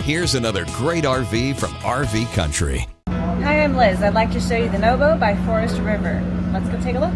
Here's another great RV from RV Country. Hi, I'm Liz. I'd like to show you the Novo by Forest River. Let's go take a look.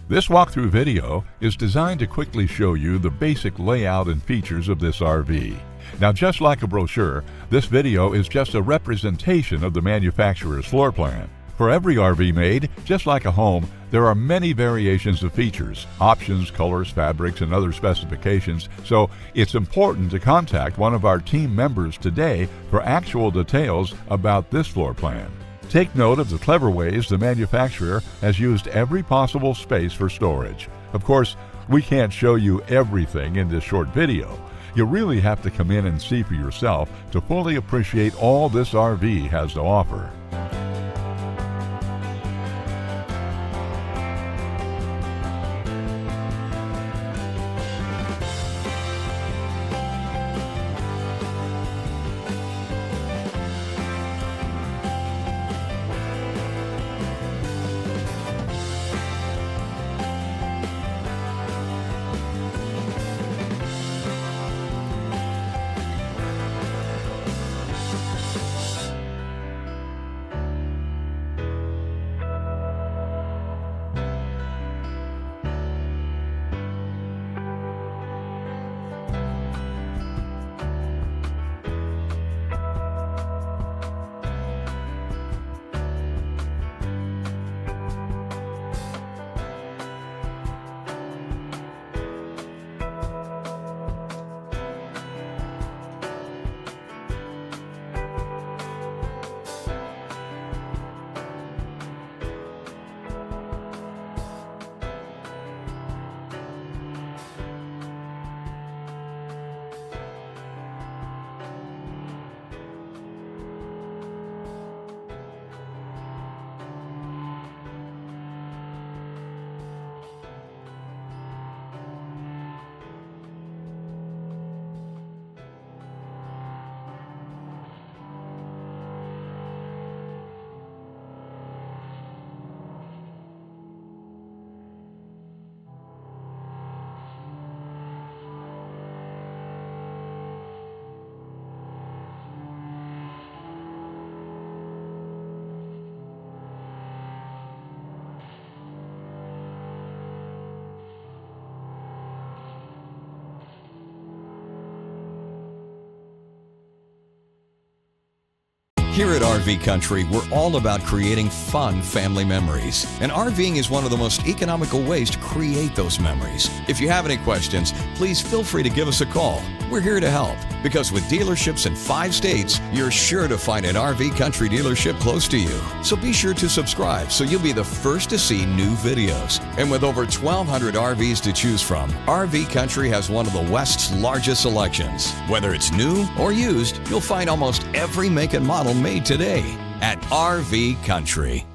This walkthrough video is designed to quickly show you the basic layout and features of this RV. Now, just like a brochure, this video is just a representation of the manufacturer's floor plan. For every RV made, just like a home, there are many variations of features, options, colors, fabrics, and other specifications, so it's important to contact one of our team members today for actual details about this floor plan. Take note of the clever ways the manufacturer has used every possible space for storage. Of course, we can't show you everything in this short video. You really have to come in and see for yourself to fully appreciate all this RV has to offer. Here at RV Country, we're all about creating fun family memories. And RVing is one of the most economical ways to create those memories. If you have any questions, please feel free to give us a call. We're here to help, because with dealerships in 5 states, you're sure to find an RV Country dealership close to you. So be sure to subscribe so you'll be the first to see new videos. And with over 1,200 RVs to choose from, RV Country has one of the West's largest selections. Whether it's new or used, you'll find almost every make and model made today at RV Country.